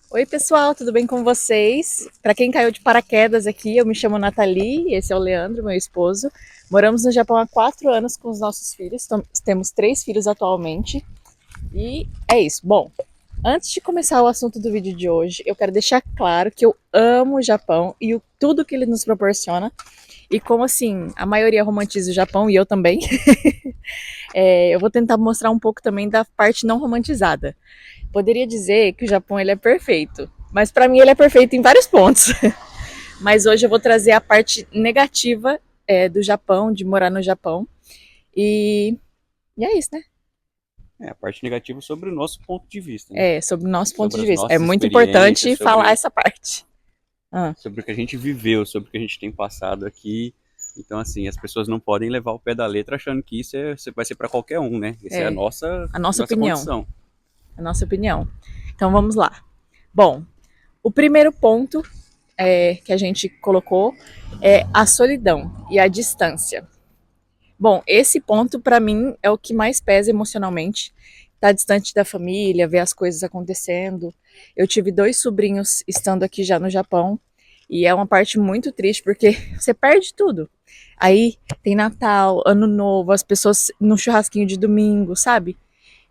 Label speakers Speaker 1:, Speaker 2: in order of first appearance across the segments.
Speaker 1: Oi, pessoal, tudo bem com vocês? Para quem caiu de paraquedas aqui, eu me chamo Nathalie, esse é o Leandro, meu esposo. Moramos no Japão há 4 anos com os nossos filhos, temos 3 filhos atualmente. E é isso. Bom, antes de começar o assunto do vídeo de hoje, eu quero deixar claro que eu amo o Japão e tudo que ele nos proporciona. E como assim, a maioria romantiza o Japão e eu também, eu vou tentar mostrar um pouco também da parte não romantizada. Poderia dizer que o Japão ele é perfeito, mas para mim ele é perfeito em vários pontos. Mas hoje eu vou trazer a parte negativa do Japão, de morar no Japão. E, e é isso, né?
Speaker 2: É, a parte negativa sobre o nosso ponto de vista, né?
Speaker 1: É, sobre o nosso ponto
Speaker 2: Sobre
Speaker 1: de
Speaker 2: as
Speaker 1: vista. É
Speaker 2: nossas
Speaker 1: muito
Speaker 2: experiências,
Speaker 1: importante falar
Speaker 2: sobre,
Speaker 1: essa parte. Ah,
Speaker 2: sobre o que a gente viveu, sobre o que a gente tem passado aqui. Então, assim, as pessoas não podem levar o pé da letra achando que vai ser para qualquer um, né? Essa é a
Speaker 1: é, a nossa
Speaker 2: nossa
Speaker 1: opinião.
Speaker 2: condição.
Speaker 1: A nossa opinião. Então vamos lá. Bom, o primeiro ponto que a gente colocou é a solidão e a distância. Bom, esse ponto para mim é o que mais pesa emocionalmente. Estar distante da família, ver as coisas acontecendo. Eu tive 2 sobrinhos estando aqui já no Japão e é uma parte muito triste porque você perde tudo. Aí tem Natal, Ano Novo, as pessoas no churrasquinho de domingo, sabe?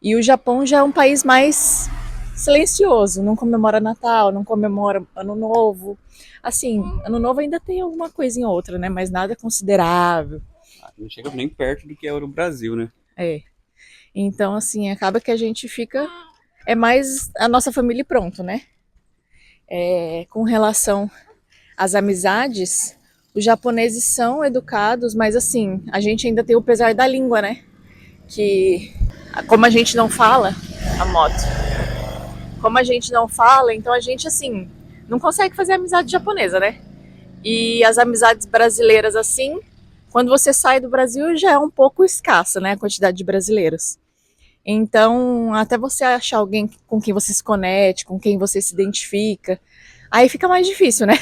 Speaker 1: E o Japão já é um país mais silencioso, não comemora Natal, não comemora Ano Novo. Assim, Ano Novo ainda tem alguma coisa em outra, né? Mas nada considerável.
Speaker 2: Ah, não chega nem perto do que é o Brasil, né?
Speaker 1: É. Então, assim, acaba que a gente fica. É mais a nossa família e pronto, né? Com relação às amizades, os japoneses são educados, mas assim, a gente ainda tem o pesar da língua, né? Que, como a gente não fala, a moto, como a gente não fala, então a gente, assim, não consegue fazer amizade japonesa, né? E as amizades brasileiras, assim, quando você sai do Brasil já é um pouco escassa, né? A quantidade de brasileiros. Então, até você achar alguém com quem você se conecte, com quem você se identifica, aí fica mais difícil, né?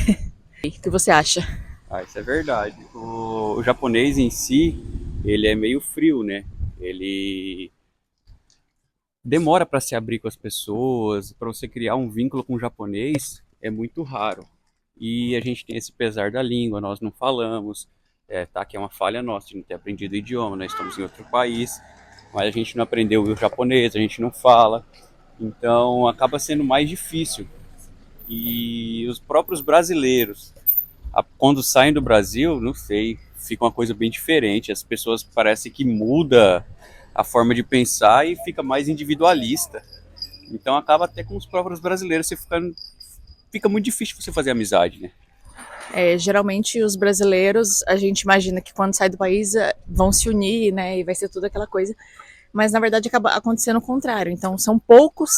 Speaker 1: O que você acha?
Speaker 2: Ah, isso é verdade. O japonês em si, ele é meio frio, né? Ele demora para se abrir com as pessoas, para você criar um vínculo com o japonês, é muito raro. E a gente tem esse pesar da língua, nós não falamos, tá, que é uma falha nossa de não ter aprendido o idioma, nós estamos em outro país, mas a gente não aprendeu o japonês, a gente não fala, então acaba sendo mais difícil. E os próprios brasileiros, quando saem do Brasil, não sei, fica uma coisa bem diferente, as pessoas parecem que muda a forma de pensar e fica mais individualista. Então acaba até com os próprios brasileiros, fica muito difícil você fazer amizade, né?
Speaker 1: Geralmente os brasileiros, a gente imagina que quando sai do país vão se unir, né? E vai ser tudo aquela coisa. Mas na verdade acaba acontecendo o contrário. Então são poucos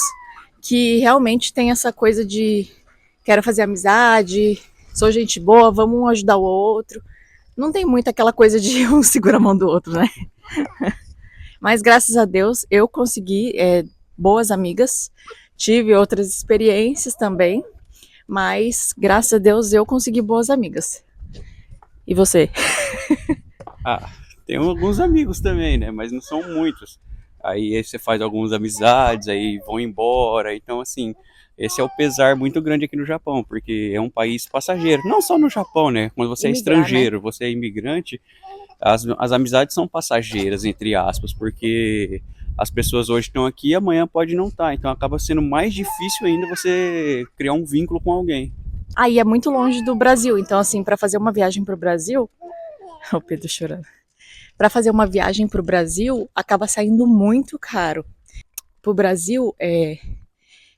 Speaker 1: que realmente tem essa coisa de quero fazer amizade, sou gente boa, vamos um ajudar o outro. Não tem muito aquela coisa de um segura a mão do outro, né? Mas graças a Deus eu consegui boas amigas, tive outras experiências também, mas graças a Deus eu consegui boas amigas. E você?
Speaker 2: Ah, tem alguns amigos também, né? Mas não são muitos. Aí você faz algumas amizades, aí vão embora. Então, assim, esse é o pesar muito grande aqui no Japão, porque é um país passageiro. Não só no Japão, né? Quando você é
Speaker 1: Imigrar, né?
Speaker 2: estrangeiro, você é imigrante, as amizades são passageiras, entre aspas, porque as pessoas hoje estão aqui e amanhã pode não estar. Então acaba sendo mais difícil ainda você criar um vínculo com alguém.
Speaker 1: Aí é muito longe do Brasil, então assim, para fazer uma viagem para o Brasil, o Pedro chorando. Para fazer uma viagem para o Brasil, acaba saindo muito caro. Para o Brasil,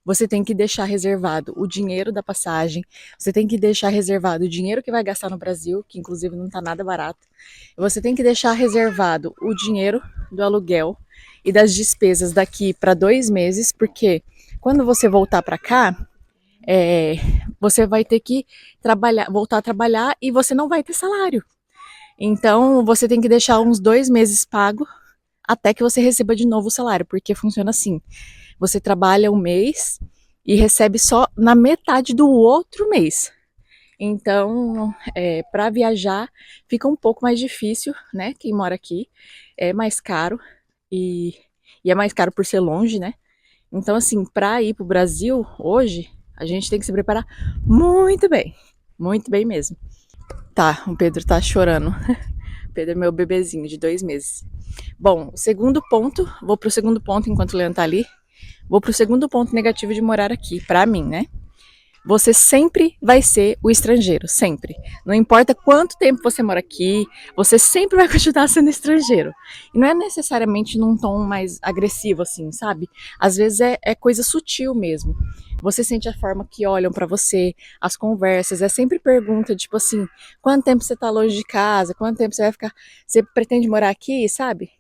Speaker 1: você tem que deixar reservado o dinheiro da passagem, você tem que deixar reservado o dinheiro que vai gastar no Brasil, que inclusive não está nada barato. Você tem que deixar reservado o dinheiro do aluguel e das despesas daqui para 2 meses, porque quando você voltar para cá, é, você vai ter que trabalhar, voltar a trabalhar e você não vai ter salário. Então você tem que deixar uns 2 meses pago até que você receba de novo o salário, porque funciona assim: você trabalha um mês e recebe só na metade do outro mês. Então, para viajar fica um pouco mais difícil, né? Quem mora aqui é mais caro e, e é mais caro por ser longe, né? Então, assim, para ir para o Brasil hoje, A gente tem que se preparar muito bem mesmo. Tá, o Pedro tá chorando. O Pedro é meu bebezinho de 2 meses. Bom, o segundo ponto, vou pro segundo ponto enquanto o Leandro tá ali. Vou pro segundo ponto negativo de morar aqui, pra mim, né? Você sempre vai ser o estrangeiro, sempre. Não importa quanto tempo você mora aqui, você sempre vai continuar sendo estrangeiro. E não é necessariamente num tom mais agressivo, assim, sabe? Às vezes é coisa sutil mesmo. Você sente a forma que olham pra você, as conversas, é sempre pergunta, tipo assim, quanto tempo você tá longe de casa, quanto tempo você vai ficar, você pretende morar aqui, sabe?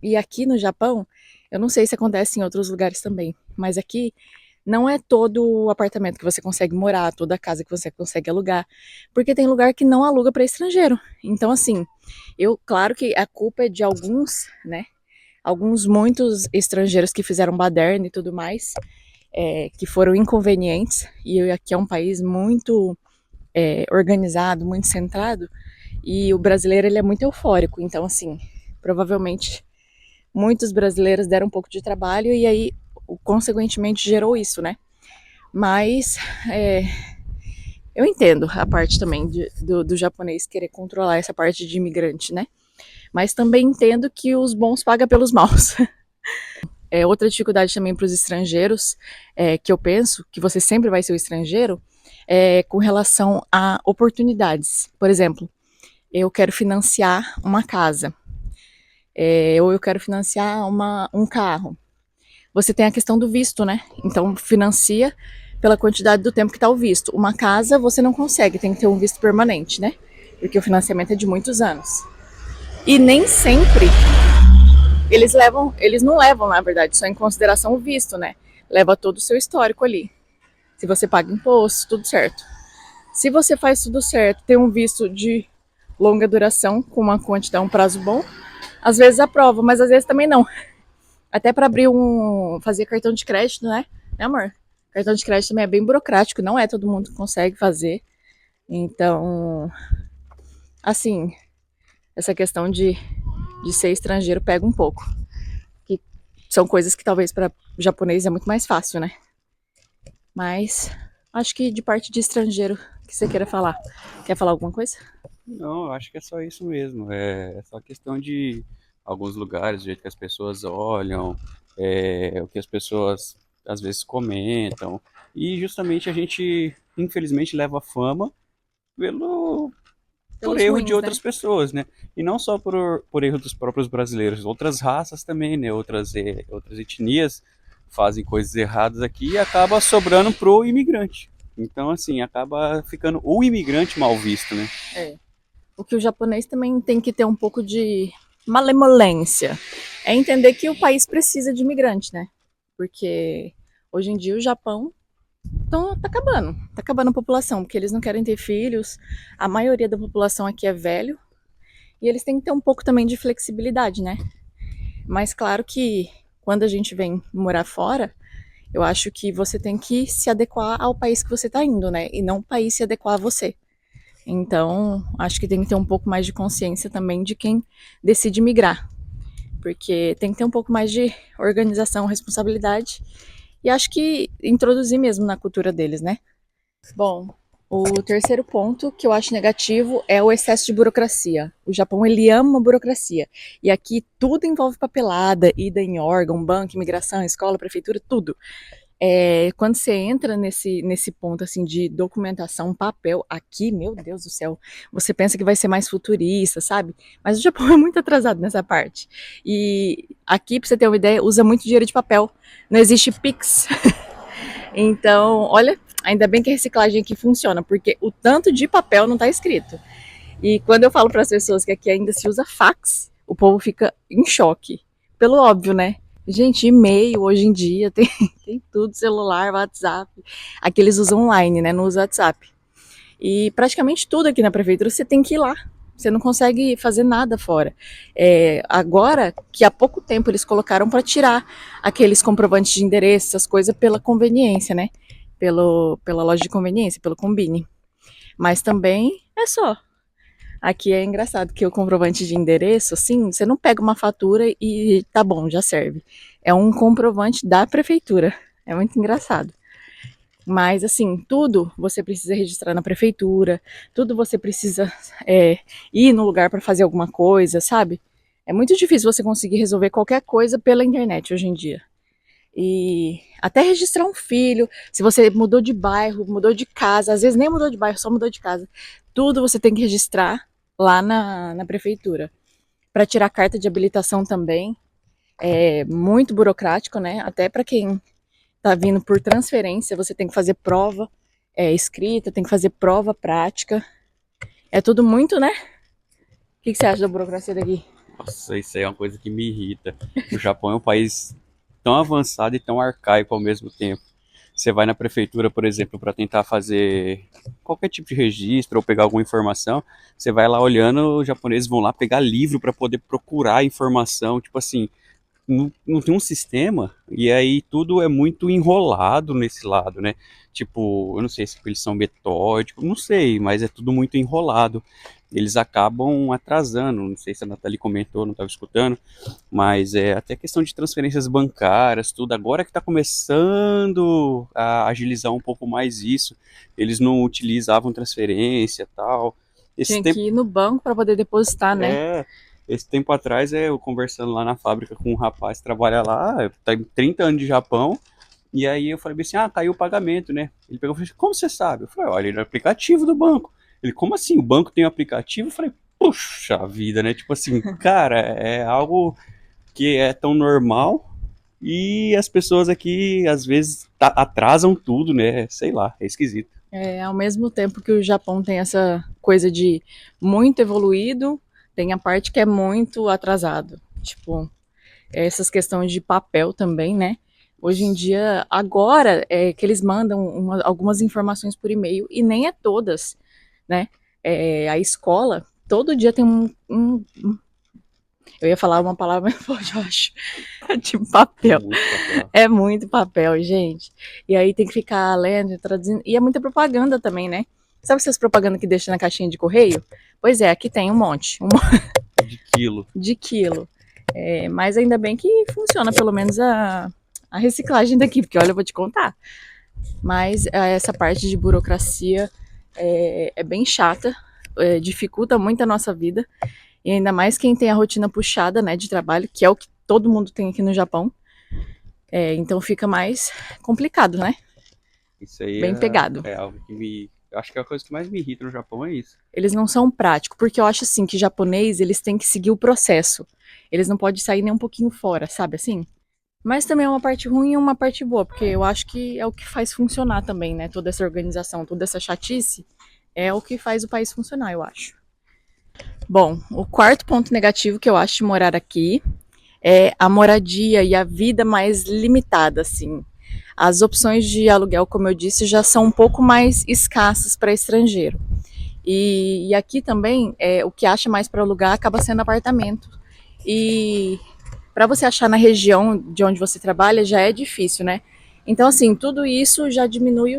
Speaker 1: E aqui no Japão, eu não sei se acontece em outros lugares também, mas aqui não é todo o apartamento que você consegue morar, toda a casa que você consegue alugar, porque tem lugar que não aluga para estrangeiro. Então, assim, claro que a culpa é de alguns, né? Alguns muitos estrangeiros que fizeram baderna e tudo mais, que foram inconvenientes. E aqui é um país muito organizado, muito centrado, e o brasileiro ele é muito eufórico. Então, assim, provavelmente muitos brasileiros deram um pouco de trabalho e aí, consequentemente, gerou isso, né? Mas é, eu entendo a parte também do japonês querer controlar essa parte de imigrante, né? Mas também entendo que os bons pagam pelos maus. Outra dificuldade também para os estrangeiros, que eu penso que você sempre vai ser o estrangeiro, com relação a oportunidades. Por exemplo, eu quero financiar uma casa, ou eu quero financiar um carro. Você tem a questão do visto, né? Então financia pela quantidade do tempo que está o visto. Uma casa você não consegue, tem que ter um visto permanente, né? Porque o financiamento é de muitos anos. E nem sempre eles não levam, na verdade, só em consideração o visto, né? Leva todo o seu histórico ali. Se você paga imposto, tudo certo. Se você faz tudo certo, tem um visto de longa duração, com uma quantidade, um prazo bom, às vezes aprova, mas às vezes também não. Até para abrir fazer cartão de crédito, né, amor? Cartão de crédito também é bem burocrático, não é todo mundo que consegue fazer. Então, assim, essa questão de ser estrangeiro pega um pouco. Que são coisas que talvez para japonês é muito mais fácil, né? Mas acho que de parte de estrangeiro que você queira falar. Quer falar alguma coisa?
Speaker 2: Não, eu acho que é só isso mesmo. É só questão de alguns lugares, o jeito que as pessoas olham, o que as pessoas às vezes comentam. E justamente a gente, infelizmente, leva fama pelo, por
Speaker 1: Pelos
Speaker 2: erro de
Speaker 1: ruins, né?
Speaker 2: outras pessoas, né? E não só por erro dos próprios brasileiros, outras raças também, né? Outras etnias fazem coisas erradas aqui e acaba sobrando pro imigrante. Então, assim, acaba ficando o imigrante mal visto, né?
Speaker 1: É. O que o japonês também tem que ter um pouco de malemolência. É entender que o país precisa de imigrante, né? Porque hoje em dia o Japão tá acabando a população, porque eles não querem ter filhos. A maioria da população aqui é velho e eles têm que ter um pouco também de flexibilidade, né? Mas claro que quando a gente vem morar fora, eu acho que você tem que se adequar ao país que você tá indo, né? E não o país se adequar a você. Então, acho que tem que ter um pouco mais de consciência também de quem decide migrar, porque tem que ter um pouco mais de organização, responsabilidade e acho que introduzir mesmo na cultura deles, né? Bom, o terceiro ponto que eu acho negativo é o excesso de burocracia. O Japão, ele ama burocracia. E aqui tudo envolve papelada, ida em órgão, banco, imigração, escola, prefeitura, tudo. Quando você entra nesse ponto assim de documentação, papel, aqui, meu Deus do céu, você pensa que vai ser mais futurista, sabe? Mas o Japão é muito atrasado nessa parte. E aqui, pra você ter uma ideia, usa muito dinheiro de papel. Não existe Pix. Então, olha, ainda bem que a reciclagem aqui funciona, porque o tanto de papel não tá escrito. E quando eu falo para as pessoas que aqui ainda se usa fax, o povo fica em choque. Pelo óbvio, né? Gente, e-mail hoje em dia tem tudo, celular, WhatsApp. Aqui eles usam online, né? Não usa WhatsApp. E praticamente tudo aqui na prefeitura você tem que ir lá. Você não consegue fazer nada fora. Agora que há pouco tempo eles colocaram para tirar aqueles comprovantes de endereço, essas coisas, pela conveniência, né? Pela loja de conveniência, pelo Combine. Mas também é só. Aqui é engraçado que o comprovante de endereço, assim, você não pega uma fatura e tá bom, já serve. É um comprovante da prefeitura. É muito engraçado. Mas, assim, tudo você precisa registrar na prefeitura, tudo você precisa ir no lugar para fazer alguma coisa, sabe? É muito difícil você conseguir resolver qualquer coisa pela internet hoje em dia. E até registrar um filho, se você mudou de bairro, mudou de casa, às vezes nem mudou de bairro, só mudou de casa, tudo você tem que registrar lá na prefeitura. Para tirar carta de habilitação também, é muito burocrático, né? Até para quem tá vindo por transferência, você tem que fazer prova escrita, tem que fazer prova prática. É tudo muito, né? O que você acha da burocracia daqui?
Speaker 2: Nossa, isso aí é uma coisa que me irrita. O Japão é um país tão avançado e tão arcaico ao mesmo tempo. Você vai na prefeitura, por exemplo, para tentar fazer qualquer tipo de registro ou pegar alguma informação, você vai lá olhando, os japoneses vão lá pegar livro para poder procurar informação, tipo assim, não tem um sistema, e aí tudo é muito enrolado nesse lado, né? Tipo, eu não sei se eles são metódicos, não sei, mas é tudo muito enrolado. Eles acabam atrasando, não sei se a Nathalie comentou, não estava escutando, mas é até questão de transferências bancárias, tudo. Agora que está começando a agilizar um pouco mais isso, eles não utilizavam transferência e tal. Esse
Speaker 1: Tinha
Speaker 2: tempo
Speaker 1: que ir no banco para poder depositar, né?
Speaker 2: é, esse tempo atrás, eu conversando lá na fábrica com um rapaz que trabalha lá, tá em 30 anos de Japão, e aí eu falei assim, caiu o pagamento, né? Ele pegou e falou assim, como você sabe? Eu falei, olha, ele é o aplicativo do banco. Ele, como assim? O banco tem um aplicativo? Eu falei, puxa vida, né? Tipo assim, cara, é algo que é tão normal e as pessoas aqui, às vezes, atrasam tudo, né? Sei lá, é esquisito.
Speaker 1: Ao mesmo tempo que o Japão tem essa coisa de muito evoluído, tem a parte que é muito atrasado. Tipo, essas questões de papel também, né? Hoje em dia, agora é que eles mandam algumas informações por e-mail e nem é todas, né? A escola, todo dia tem eu ia falar uma palavra, mas pode, eu acho, de papel.
Speaker 2: Muito papel.
Speaker 1: É muito papel, gente. E aí tem que ficar lendo, traduzindo. E é muita propaganda também, né? Sabe essas propagandas que deixa na caixinha de correio? Pois é, aqui tem um monte
Speaker 2: De quilo.
Speaker 1: de quilo. Mas ainda bem que funciona pelo menos a reciclagem daqui, porque olha, eu vou te contar. Mas essa parte de burocracia é bem chata, dificulta muito a nossa vida. E ainda mais quem tem a rotina puxada, né, de trabalho, que é o que todo mundo tem aqui no Japão. Então fica mais complicado, né?
Speaker 2: Isso aí
Speaker 1: Bem pegado.
Speaker 2: é algo que me. Eu acho que a coisa que mais me irrita no Japão é isso.
Speaker 1: Eles não são práticos, porque eu acho assim que japonês, eles têm que seguir o processo. Eles não podem sair nem um pouquinho fora, sabe assim? Mas também é uma parte ruim e uma parte boa, porque eu acho que é o que faz funcionar também, né? Toda essa organização, toda essa chatice é o que faz o país funcionar, eu acho. Bom, o quarto ponto negativo que eu acho de morar aqui é a moradia e a vida mais limitada, assim. As opções de aluguel, como eu disse, já são um pouco mais escassas para estrangeiro. E aqui também, o que acha mais para alugar acaba sendo apartamento. E para você achar na região de onde você trabalha já é difícil, né? Então, assim, tudo isso já diminui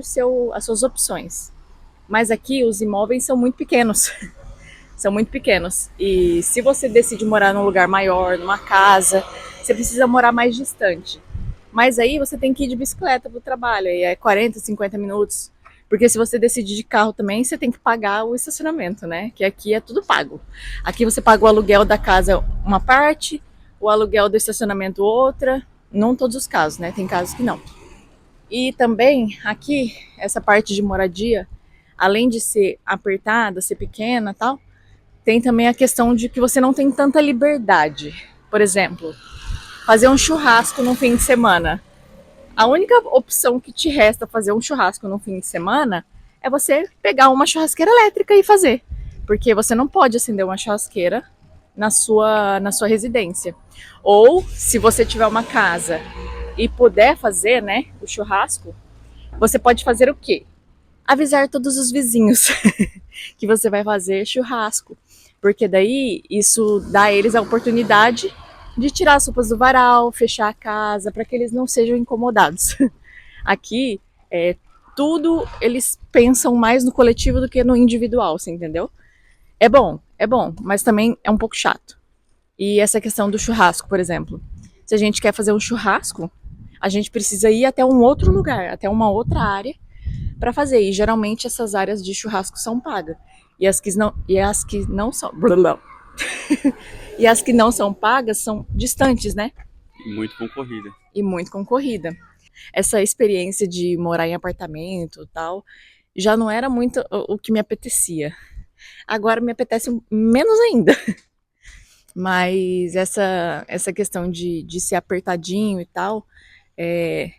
Speaker 1: as suas opções. Mas aqui os imóveis são muito pequenos. São muito pequenos. E se você decide morar num lugar maior, numa casa, você precisa morar mais distante. Mas aí você tem que ir de bicicleta para o trabalho, e é 40, 50 minutos. Porque se você decidir de carro também, você tem que pagar o estacionamento, né? Que aqui é tudo pago. Aqui você paga o aluguel da casa uma parte, o aluguel do estacionamento outra. Não todos os casos, né? Tem casos que não. E também aqui, essa parte de moradia, além de ser apertada, ser pequena e tal, tem também a questão de que você não tem tanta liberdade. Por exemplo, fazer um churrasco no fim de semana. A única opção que te resta fazer um churrasco no fim de semana é você pegar uma churrasqueira elétrica e fazer. Porque você não pode acender uma churrasqueira na sua residência. Ou, se você tiver uma casa e puder fazer, né, o churrasco, você pode fazer o quê? Avisar todos os vizinhos que você vai fazer churrasco. Porque daí isso dá a eles a oportunidade de tirar as roupas do varal, fechar a casa, para que eles não sejam incomodados. Aqui, tudo eles pensam mais no coletivo do que no individual, você entendeu? É bom, mas também é um pouco chato. E essa questão do churrasco, por exemplo. Se a gente quer fazer um churrasco, a gente precisa ir até um outro lugar, até uma outra área, para fazer. E geralmente essas áreas de churrasco são pagas. As que não são. E as que não são pagas são distantes, né?
Speaker 2: Muito concorrida.
Speaker 1: E muito concorrida. Essa experiência de morar em apartamento e tal, já não era muito o que me apetecia. Agora me apetece menos ainda. Mas essa questão de ser apertadinho e tal, é,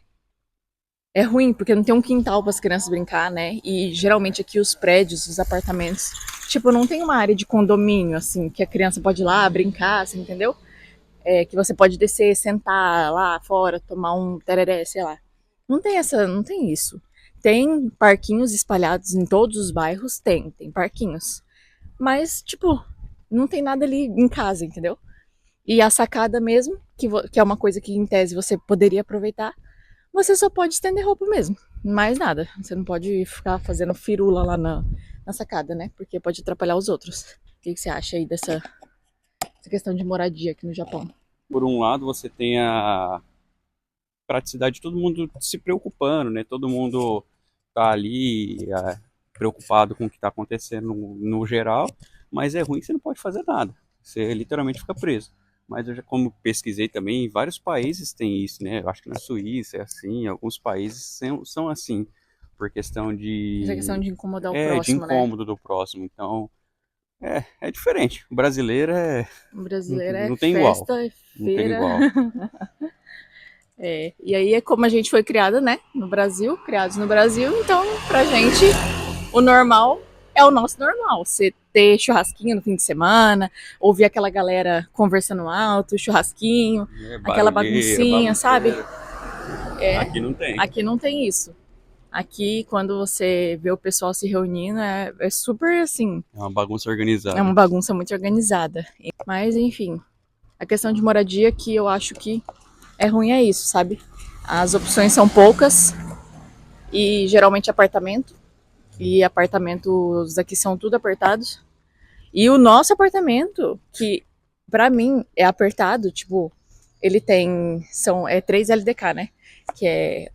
Speaker 1: é ruim, porque não tem um quintal para as crianças brincar, né? E geralmente aqui os prédios, os apartamentos, tipo, não tem uma área de condomínio, assim, que a criança pode ir lá brincar, assim, entendeu? É, que você pode descer, sentar lá fora, tomar um tereré, sei lá. Não tem isso. Tem parquinhos espalhados em todos os bairros, tem parquinhos. Mas, tipo, não tem nada ali em casa, entendeu? E a sacada mesmo, que é uma coisa que em tese você poderia aproveitar, você só pode estender roupa mesmo. Mais nada. Você não pode ficar fazendo firula lá na sacada, né? Porque pode atrapalhar os outros. O que você acha aí dessa questão de moradia aqui no Japão?
Speaker 2: Por um lado, você tem a praticidade de todo mundo se preocupando, né? Todo mundo tá ali preocupado com o que está acontecendo no geral, mas é ruim que você não pode fazer nada. Você literalmente fica preso. Mas eu já, como pesquisei também, em vários países tem isso, né? Eu acho que na Suíça é assim, alguns países são assim, por questão
Speaker 1: Essa questão
Speaker 2: de,
Speaker 1: de incomodar o
Speaker 2: de
Speaker 1: próximo, né?
Speaker 2: incômodo do próximo. Então, é diferente. O brasileiro
Speaker 1: O
Speaker 2: não,
Speaker 1: brasileiro é
Speaker 2: não tem igual.
Speaker 1: festa, é
Speaker 2: Não tem
Speaker 1: feira.
Speaker 2: igual.
Speaker 1: É. E aí é como a gente foi criada, né? No Brasil, criados no Brasil, então pra gente o normal é o nosso normal. Você ter churrasquinho no fim de semana, ouvir aquela galera conversando alto, churrasquinho,
Speaker 2: É
Speaker 1: aquela
Speaker 2: barulheira,
Speaker 1: baguncinha, sabe?
Speaker 2: bagunceira.
Speaker 1: É.
Speaker 2: Aqui não tem.
Speaker 1: Aqui não tem isso. Aqui, quando você vê o pessoal se reunindo, é super assim,
Speaker 2: É uma bagunça
Speaker 1: é uma
Speaker 2: organizada.
Speaker 1: bagunça muito organizada. Mas, enfim, a questão de moradia que eu acho que é ruim é isso, sabe? As opções são poucas e geralmente apartamento. E apartamentos aqui são tudo apertados. E o nosso apartamento, que pra mim é apertado, tipo, ele tem. É 3 LDK, né? Que é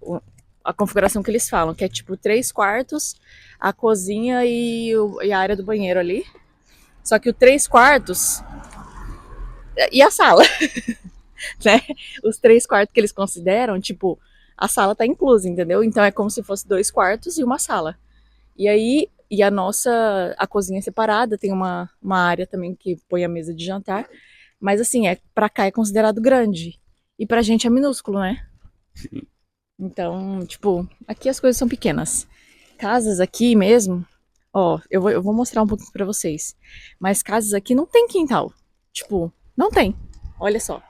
Speaker 1: a configuração que eles falam, que é tipo 3 quartos, a cozinha e a área do banheiro ali. Só que o 3 quartos e a sala, né? Os 3 quartos que eles consideram, tipo, a sala tá inclusa, entendeu? Então é como se fosse 2 quartos e uma sala. E aí, a cozinha é separada, tem uma área também que põe a mesa de jantar. Mas assim, pra cá é considerado grande. E pra gente é minúsculo, né? Então, tipo, aqui as coisas são pequenas. Casas aqui mesmo, ó, eu vou mostrar um pouquinho pra vocês. Mas casas aqui não tem quintal. Tipo, não tem. Olha só.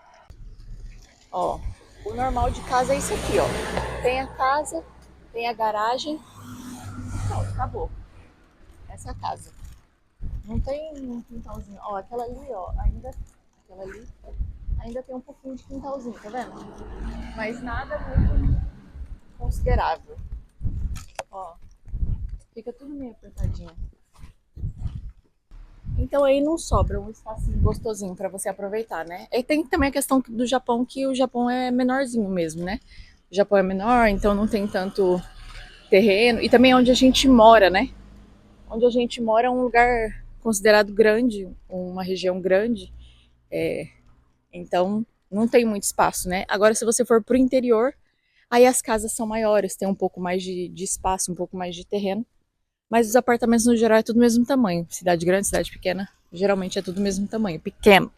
Speaker 1: Ó, o normal de casa é isso aqui, ó. Tem a casa, tem a garagem. Não, acabou. Essa é a casa. Não tem um quintalzinho. Ó, aquela ali, ó, aquela ali, ainda tem um pouquinho de quintalzinho, tá vendo? Mas nada muito considerável. Ó, fica tudo meio apertadinho. Então aí não sobra um espacinho gostosinho pra você aproveitar, né? E tem também a questão do Japão, que o Japão é menorzinho mesmo, né? O Japão é menor, então não tem tanto terreno. E também é onde a gente mora, né? Onde a gente mora é um lugar considerado grande, uma região grande. Então, não tem muito espaço, né? Agora, se você for pro interior, aí as casas são maiores, tem um pouco mais de espaço, um pouco mais de terreno. Mas os apartamentos, no geral, é tudo do mesmo tamanho. Cidade grande, cidade pequena, geralmente é tudo do mesmo tamanho, pequeno.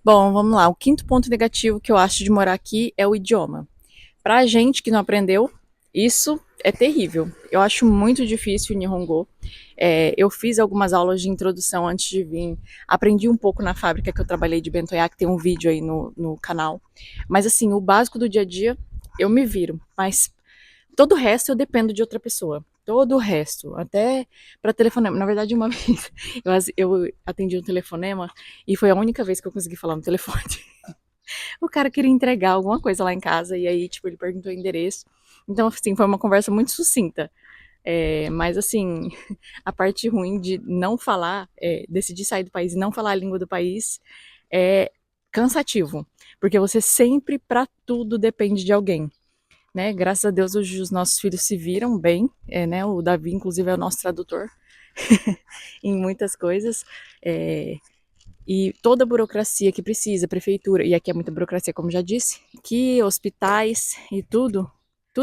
Speaker 1: Bom, vamos lá. O quinto ponto negativo que eu acho de morar aqui é o idioma. Pra gente que não aprendeu, isso é terrível. Eu acho muito difícil o Nihongo. Eu fiz algumas aulas de introdução antes de vir. Aprendi um pouco na fábrica que eu trabalhei de Bentoyaki, tem um vídeo aí no canal. Mas assim, o básico do dia a dia, eu me viro. Mas todo o resto eu dependo de outra pessoa. Todo o resto. Até para telefonema. Na verdade, uma vez eu atendi um telefonema e foi a única vez que eu consegui falar no telefone. O cara queria entregar alguma coisa lá em casa e aí, tipo, ele perguntou o endereço. Então, assim, foi uma conversa muito sucinta. Mas, assim, a parte ruim de não falar, decidir sair do país e não falar a língua do país é cansativo. Porque você sempre, pra tudo, depende de alguém. né? Graças a Deus hoje os nossos filhos se viram bem, né? O Davi, inclusive, é o nosso tradutor em muitas coisas. E toda a burocracia que precisa, prefeitura, e aqui é muita burocracia, como já disse, que hospitais e tudo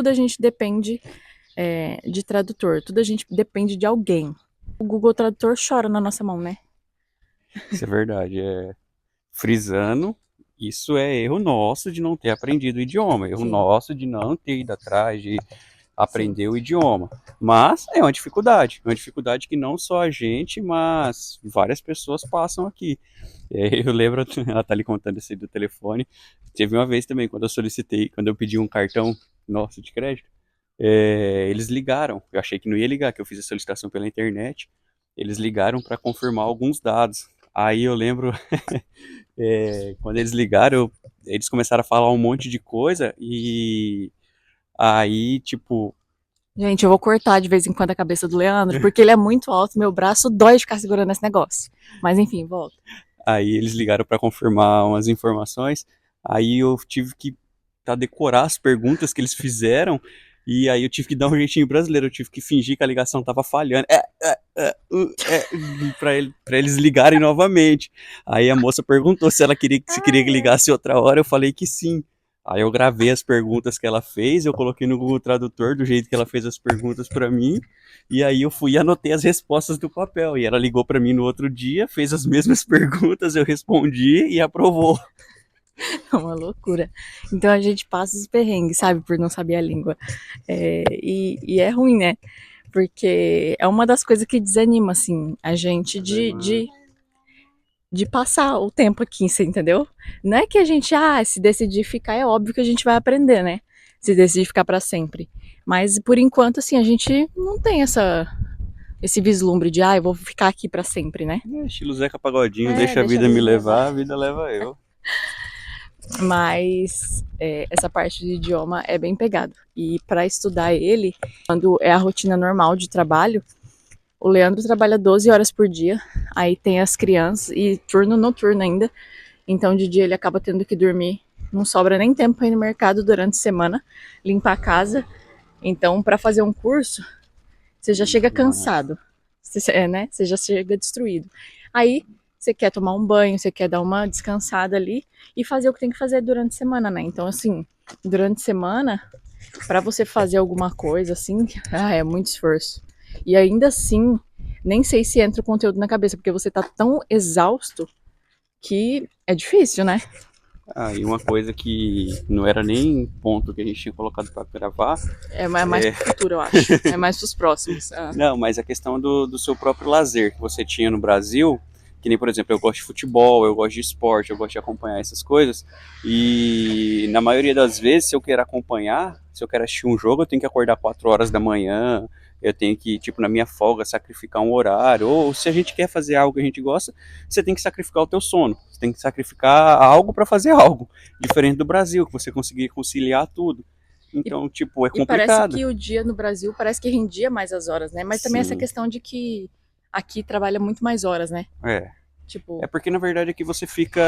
Speaker 1: a gente depende de tradutor, tudo a gente depende de alguém. O Google Tradutor chora na nossa mão, né?
Speaker 2: Isso é verdade. Frisando, isso é erro nosso de não ter aprendido o idioma, erro
Speaker 1: Sim.
Speaker 2: nosso de não ter ido atrás de aprender
Speaker 1: Sim.
Speaker 2: o idioma. Mas é uma dificuldade que não só a gente, mas várias pessoas passam aqui. Eu lembro, ela tá ali contando isso aí do telefone. Teve uma vez também, quando eu solicitei, quando eu pedi um cartão nosso de crédito, eles ligaram. Eu achei que não ia ligar, que eu fiz a solicitação pela internet. Eles ligaram para confirmar alguns dados. Aí eu lembro, quando eles ligaram, eles começaram a falar um monte de coisa e aí, tipo,
Speaker 1: Gente, eu vou cortar de vez em quando a cabeça do Leandro, porque ele é muito alto, meu braço dói de ficar segurando esse negócio. Mas enfim, volta.
Speaker 2: aí eles ligaram para confirmar umas informações. Aí eu tive que decorar as perguntas que eles fizeram. E aí eu tive que dar um jeitinho brasileiro, eu tive que fingir que a ligação tava falhando. Pra eles ligarem novamente. Aí a moça perguntou se queria que ligasse outra hora, eu falei que sim. Aí eu gravei as perguntas que ela fez, eu coloquei no Google Tradutor do jeito que ela fez as perguntas para mim, e aí eu fui e anotei as respostas do papel. E ela ligou para mim no outro dia, fez as mesmas perguntas, eu respondi e aprovou.
Speaker 1: É uma loucura. Então a gente passa os perrengues, sabe, por não saber a língua. E é ruim, né? Porque é uma das coisas que desanima, assim, a gente de passar o tempo aqui, você entendeu? Não é que a gente, se decidir ficar, é óbvio que a gente vai aprender, né? Se decidir ficar para sempre. Mas por enquanto, assim, a gente não tem esse vislumbre de, eu vou ficar aqui para sempre, né?
Speaker 2: Estilo Zeca Pagodinho, deixa a
Speaker 1: Deixa a
Speaker 2: vida me
Speaker 1: vida me levar.
Speaker 2: levar, a vida leva eu.
Speaker 1: Mas essa parte de idioma é bem pegado. E para estudar ele, quando é a rotina normal de trabalho, o Leandro trabalha 12 horas por dia, aí tem as crianças e turno noturno ainda. Então de dia ele acaba tendo que dormir, não sobra nem tempo para ir no mercado durante a semana, limpar a casa. Então para fazer um curso, você já chega cansado, né? Você já chega destruído. Aí você quer tomar um banho, você quer dar uma descansada ali e fazer o que tem que fazer durante a semana, né? Então assim, durante a semana, para você fazer alguma coisa assim, é muito esforço. E ainda assim, nem sei se entra o conteúdo na cabeça, porque você tá tão exausto que é difícil, né?
Speaker 2: E uma coisa que não era nem ponto que a gente tinha colocado para gravar.
Speaker 1: É mais pro futuro, eu acho. É mais pros próximos.
Speaker 2: Não, mas a questão do seu próprio lazer que você tinha no Brasil, que nem, por exemplo, eu gosto de futebol, eu gosto de esporte, eu gosto de acompanhar essas coisas, e na maioria das vezes, se eu quero acompanhar, se eu quero assistir um jogo, eu tenho que acordar 4 horas da manhã, eu tenho que, tipo, na minha folga, sacrificar um horário, ou se a gente quer fazer algo que a gente gosta, você tem que sacrificar o teu sono, você tem que sacrificar algo para fazer algo, diferente do Brasil, que você conseguir conciliar tudo.
Speaker 1: E,
Speaker 2: Então, tipo, é
Speaker 1: e parece
Speaker 2: complicado.
Speaker 1: que o dia no Brasil parece que rendia mais as horas, né? Mas também essa
Speaker 2: Sim,
Speaker 1: questão de que aqui trabalha muito mais horas, né?
Speaker 2: é. É
Speaker 1: Tipo,
Speaker 2: porque na verdade aqui você fica.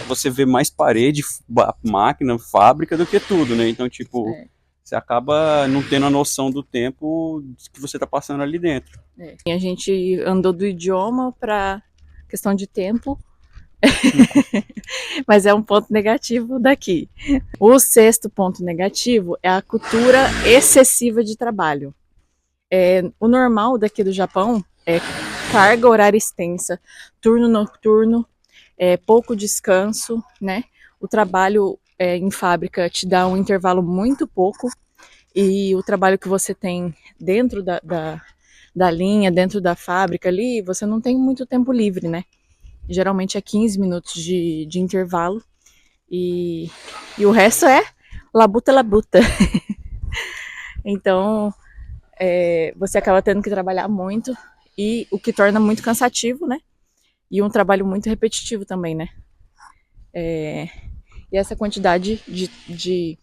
Speaker 2: Você vê mais parede, máquina, fábrica do que tudo, né? Então, tipo,
Speaker 1: é,
Speaker 2: você acaba não tendo a noção do tempo que você tá passando ali dentro.
Speaker 1: E a gente andou do idioma para questão de tempo, mas é um ponto negativo daqui. O sexto ponto negativo é a cultura excessiva de trabalho. O normal daqui do Japão é carga horária extensa, turno noturno, pouco descanso, né? O trabalho em fábrica te dá um intervalo muito pouco e o trabalho que você tem dentro da linha, dentro da fábrica ali, você não tem muito tempo livre, né? Geralmente é 15 minutos de intervalo e o resto é labuta labuta. Então você acaba tendo que trabalhar muito e o que torna muito cansativo, né? E um trabalho muito repetitivo também, né? E essa quantidade de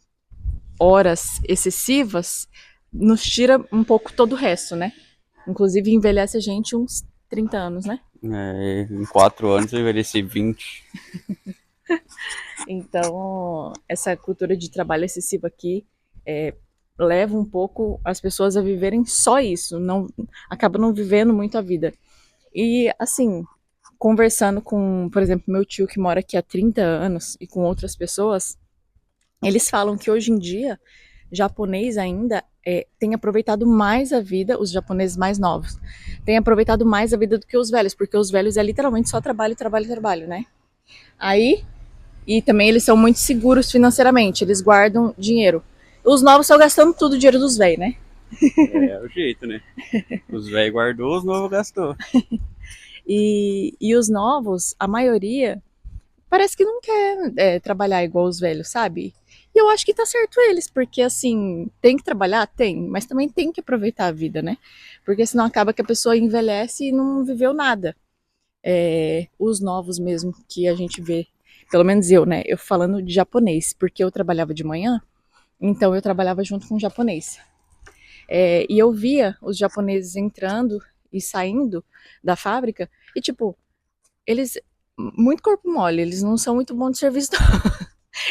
Speaker 1: horas excessivas nos tira um pouco todo o resto, né? Inclusive envelhece a gente uns 30 anos, né?
Speaker 2: Em 4 anos eu envelheci 20.
Speaker 1: Então, essa cultura de trabalho excessivo aqui leva um pouco as pessoas a viverem só isso, não acaba não vivendo muito a vida. E assim, conversando com, por exemplo, meu tio que mora aqui há 30 anos e com outras pessoas, eles falam que hoje em dia, japonês ainda tem aproveitado mais a vida, os japoneses mais novos, têm aproveitado mais a vida do que os velhos, porque os velhos é literalmente só trabalho, trabalho, trabalho, né? Aí, e também eles são muito seguros financeiramente, eles guardam dinheiro. Os novos estão gastando tudo o dinheiro dos velhos, né?
Speaker 2: É o jeito, né? Os velhos guardou, os novos gastou.
Speaker 1: E os novos, a maioria, parece que não quer trabalhar igual os velhos, sabe? E eu acho que tá certo eles, porque assim, tem que trabalhar? Tem, mas também tem que aproveitar a vida, né? Porque senão acaba que a pessoa envelhece e não viveu nada. Os novos mesmo que a gente vê, pelo menos eu, né? Eu falando de japonês, porque eu trabalhava de manhã, então eu trabalhava junto com um japonês. E eu via os japoneses entrando e saindo da fábrica, e tipo, eles muito corpo mole, eles não são muito bons de serviço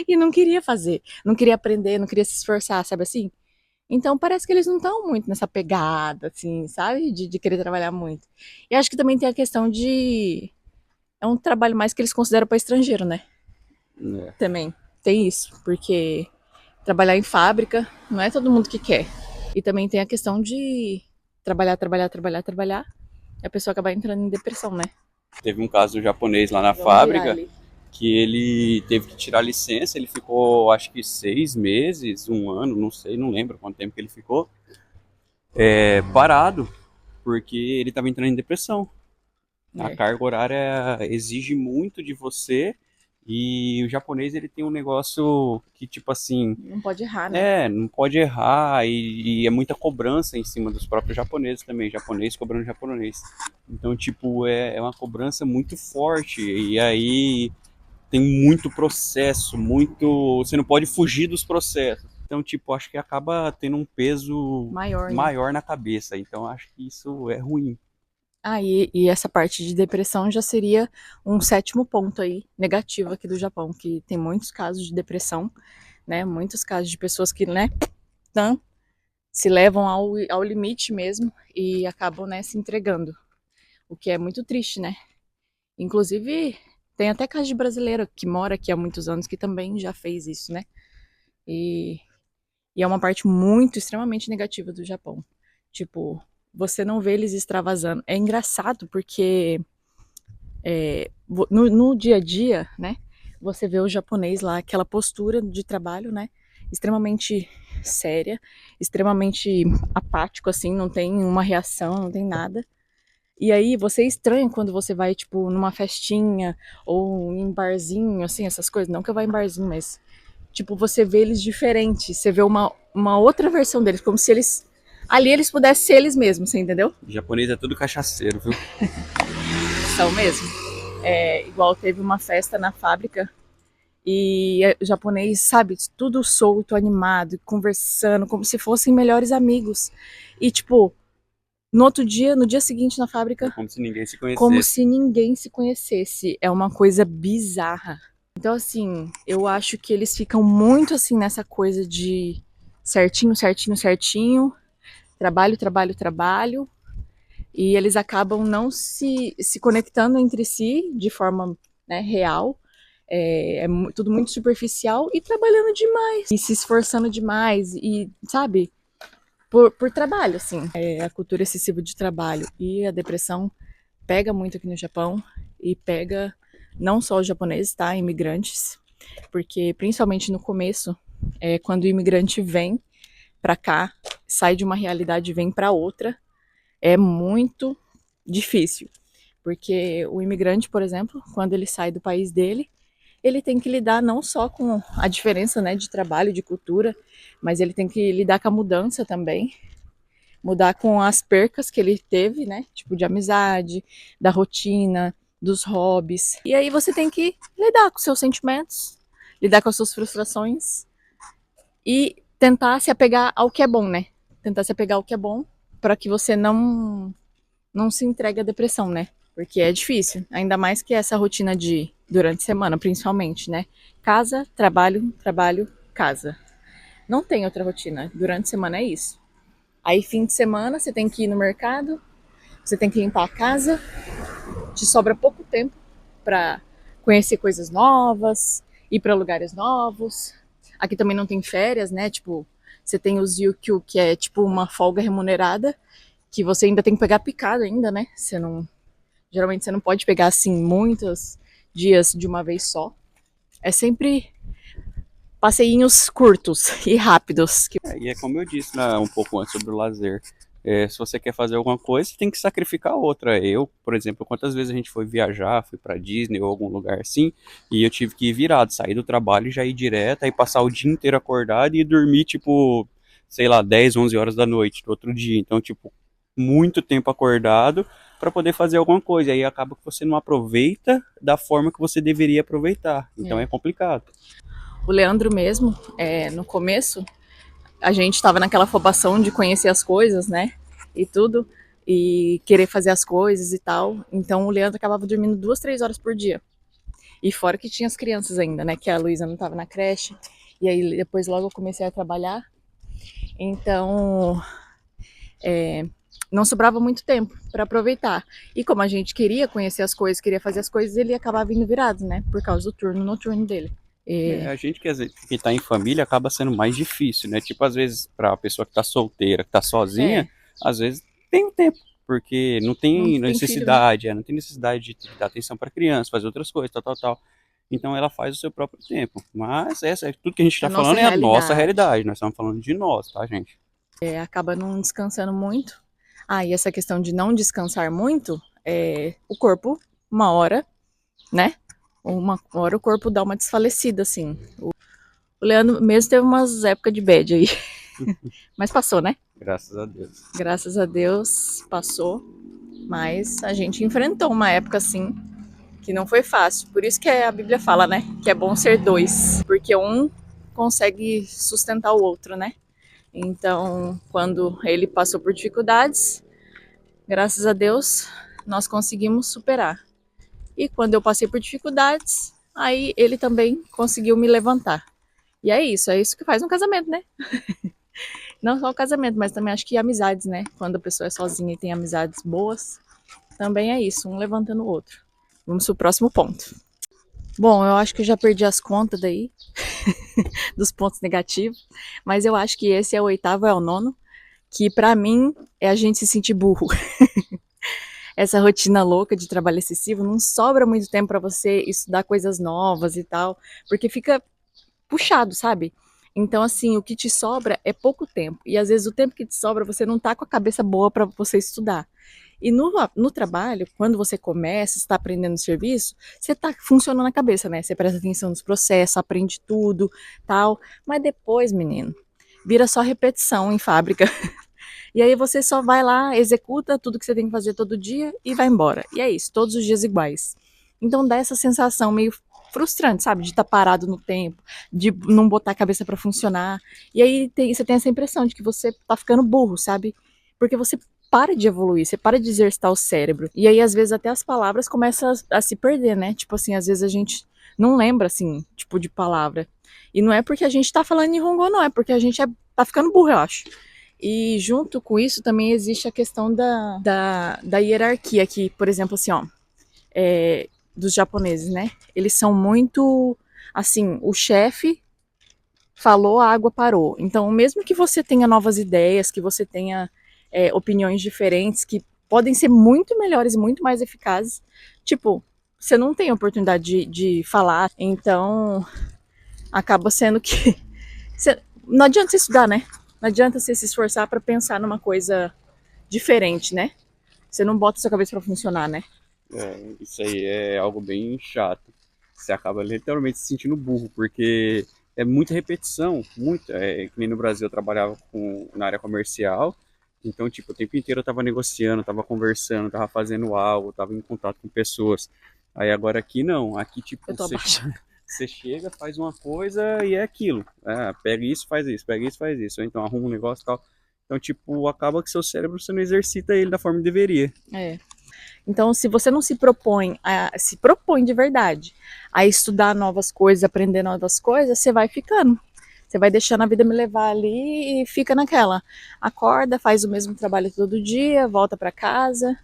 Speaker 1: e não queria fazer, não queria aprender, não queria se esforçar, sabe assim? Então parece que eles não estão muito nessa pegada, assim, sabe? De querer trabalhar muito. E acho que também tem a questão de. É um trabalho mais que eles consideram para estrangeiro, né?
Speaker 2: É.
Speaker 1: Também tem isso, porque trabalhar em fábrica não é todo mundo que quer. E também tem a questão de trabalhar, trabalhar, trabalhar, trabalhar, e a pessoa acabar entrando em depressão, né?
Speaker 2: Teve um caso japonês lá na
Speaker 1: Vamos virar
Speaker 2: fábrica
Speaker 1: ali.
Speaker 2: que ele teve que tirar licença, ele ficou acho que 6 meses, um ano, não sei, não lembro quanto tempo que ele ficou, parado, porque ele estava entrando em depressão. A
Speaker 1: É,
Speaker 2: carga horária exige muito de você e o japonês ele tem um negócio que tipo assim,
Speaker 1: não pode errar, né?
Speaker 2: não pode errar e é muita cobrança em cima dos próprios japoneses também, japonês cobrando japonês. Então, tipo, é uma cobrança muito forte e aí tem muito processo, muito. Você não pode fugir dos processos. Então, tipo, acho que acaba tendo um peso
Speaker 1: Maior, né?
Speaker 2: maior na cabeça. Então, acho que isso é ruim.
Speaker 1: E essa parte de depressão já seria um sétimo ponto aí, negativo aqui do Japão, que tem muitos casos de depressão, né? Muitos casos de pessoas que, né, tão, se levam ao limite mesmo e acabam, né, se entregando. O que é muito triste, né? Inclusive, tem até caso de brasileiro que mora aqui há muitos anos que também já fez isso, né? E, e é uma parte muito, extremamente negativa do Japão. Tipo, você não vê eles extravasando. É engraçado porque no dia a dia, né? Você vê o japonês lá, aquela postura de trabalho, né? Extremamente séria, extremamente apático, assim, não tem uma reação, não tem nada. E aí você estranha quando você vai, tipo, numa festinha ou em barzinho, assim, essas coisas. Não que eu vá em barzinho, mas, tipo, você vê eles diferentes. Você vê uma outra versão deles, como se eles. Ali eles pudessem ser eles mesmos, você entendeu?
Speaker 2: O japonês é tudo cachaceiro, viu?
Speaker 1: São mesmo. Igual teve uma festa na fábrica e o japonês, sabe, tudo solto, animado, conversando, como se fossem melhores amigos. E, tipo, no outro dia, no dia seguinte na
Speaker 2: É
Speaker 1: fábrica,
Speaker 2: como se ninguém se
Speaker 1: como
Speaker 2: conhecesse.
Speaker 1: se ninguém se conhecesse. É uma coisa bizarra. Então, assim, eu acho que eles ficam muito assim nessa coisa de certinho, certinho, certinho, trabalho, trabalho, trabalho, e eles acabam não se conectando entre si de forma, né, real. Tudo muito superficial e trabalhando demais, e se esforçando demais, e sabe, por trabalho, assim. A cultura excessiva de trabalho e a depressão pega muito aqui no Japão e pega não só os japoneses, tá? Imigrantes, porque principalmente no começo, quando o imigrante vem para cá, sai de uma realidade e vem para outra, é muito difícil, porque o imigrante, por exemplo, quando ele sai do país dele, ele tem que lidar não só com a diferença, né, de trabalho, de cultura, mas ele tem que lidar com a mudança também, mudar com as percas que ele teve, né? Tipo de amizade, da rotina, dos hobbies. E aí você tem que lidar com seus sentimentos, lidar com as suas frustrações e tentar se apegar ao que é bom, né? Tentar se apegar ao que é bom para que você não se entregue à depressão, né? Porque é difícil, ainda mais que essa rotina de durante a semana, principalmente, né? Casa, trabalho, trabalho, casa. Não tem outra rotina. Durante a semana é isso. Aí fim de semana você tem que ir no mercado, você tem que limpar a casa, te sobra pouco tempo para conhecer coisas novas, ir para lugares novos. Aqui também não tem férias, né? Tipo, você tem os Yukyu, que é tipo uma folga remunerada, que você ainda tem que pegar picado ainda, né? Você não, geralmente você não pode pegar assim muitos dias de uma vez só. É sempre passeinhos curtos e rápidos.
Speaker 2: E é como eu disse, né, um pouco antes sobre o lazer. Se você quer fazer alguma coisa, você tem que sacrificar outra. Eu, por exemplo, quantas vezes a gente foi viajar, fui pra Disney ou algum lugar assim, e eu tive que ir virado, sair do trabalho e já ir direto, aí passar o dia inteiro acordado e dormir, tipo, sei lá, 10, 11 horas da noite do outro dia. Então, tipo, muito tempo acordado para poder fazer alguma coisa. Aí acaba que você não aproveita da forma que você deveria aproveitar. Então é complicado.
Speaker 1: O Leandro mesmo, no começo, a gente estava naquela afobação de conhecer as coisas, né? E tudo, e querer fazer as coisas e tal. Então o Leandro acabava dormindo 2, 3 horas por dia. E fora que tinha as crianças ainda, né? Que a Luísa não estava na creche. E aí depois logo eu comecei a trabalhar. Então não sobrava muito tempo para aproveitar. E como a gente queria conhecer as coisas, queria fazer as coisas, ele acabava indo virado, né? Por causa do turno noturno dele.
Speaker 2: A gente que tá em família acaba sendo mais difícil, né? Tipo, às vezes, pra pessoa que tá solteira, que tá sozinha, às vezes tem um tempo, porque não
Speaker 1: Não
Speaker 2: tem
Speaker 1: tem filho, né?
Speaker 2: necessidade, não tem necessidade de dar atenção pra criança, fazer outras coisas, tal, tal, tal. Então ela faz o seu próprio tempo. Mas tudo que a gente
Speaker 1: É a
Speaker 2: tá
Speaker 1: nossa
Speaker 2: falando é a nossa
Speaker 1: realidade.
Speaker 2: realidade, nós estamos falando de nós, tá, gente?
Speaker 1: Acaba não descansando muito. E essa questão de não descansar muito, o corpo, uma hora, né? Uma hora o corpo dá uma desfalecida, assim. O Leandro mesmo teve umas épocas de bad aí. Mas passou, né?
Speaker 2: Graças a Deus.
Speaker 1: Graças a Deus passou. Mas a gente enfrentou uma época assim que não foi fácil. Por isso que a Bíblia fala, né? Que é bom ser dois. Porque um consegue sustentar o outro, né? Então, quando ele passou por dificuldades, graças a Deus, nós conseguimos superar. E quando eu passei por dificuldades, aí ele também conseguiu me levantar. E é isso que faz um casamento, né? Não só o casamento, mas também acho que amizades, né? Quando a pessoa é sozinha e tem amizades boas, também é isso, um levantando o outro. Vamos pro próximo ponto. Bom, eu acho que eu já perdi as contas daí, dos pontos negativos, mas eu acho que esse é o oitavo, é o nono, que pra mim é a gente se sentir burro. Essa rotina louca de trabalho excessivo, não sobra muito tempo para você estudar coisas novas e tal, porque fica puxado, sabe? Então, assim, o que te sobra é pouco tempo. E às vezes o tempo que te sobra, você não tá com a cabeça boa para você estudar. E no trabalho, quando você começa, está aprendendo o serviço, você tá funcionando a cabeça, né? Você presta atenção nos processos, aprende tudo, tal. Mas depois, menino, vira só repetição em fábrica. E aí você só vai lá, executa tudo que você tem que fazer todo dia e vai embora. E é isso, todos os dias iguais. Então dá essa sensação meio frustrante, sabe? De estar parado no tempo, de não botar a cabeça para funcionar. E aí você tem essa impressão de que você tá ficando burro, sabe? Porque você para de evoluir, você para de exercitar o cérebro. E aí, às vezes, até as palavras começam a se perder, né? Tipo assim, às vezes a gente não lembra, assim, tipo, de palavra. E não é porque a gente tá falando Nihongo, não, é porque a gente tá ficando burro, eu acho. E junto com isso também existe a questão da hierarquia, que, por exemplo, assim, ó, dos japoneses, né? Eles são muito, assim, o chefe falou, a água parou. Então, mesmo que você tenha novas ideias, que você tenha opiniões diferentes, que podem ser muito melhores e muito mais eficazes, tipo, você não tem oportunidade de falar, então acaba sendo que não adianta você estudar, né? Não adianta você se esforçar para pensar numa coisa diferente, né? Você não bota sua cabeça para funcionar, né?
Speaker 2: Isso aí é algo bem chato. Você acaba literalmente se sentindo burro, porque é muita repetição, muito. Que nem no Brasil eu trabalhava na área comercial, então, tipo, o tempo inteiro eu tava negociando, tava conversando, tava fazendo algo, tava em contato com pessoas. Aí agora aqui não, aqui,
Speaker 1: Eu
Speaker 2: tipo,
Speaker 1: tô abaixo.
Speaker 2: você chega, faz uma coisa e é aquilo. Pega isso, faz isso, pega isso, faz isso. Ou então arruma um negócio e tal. Então, tipo, acaba que seu cérebro você não exercita ele da forma que deveria.
Speaker 1: É. Então, se você não se propõe de verdade a estudar novas coisas, aprender novas coisas, você vai ficando. Você vai deixando a vida me levar ali e fica naquela. Acorda, faz o mesmo trabalho todo dia, volta para casa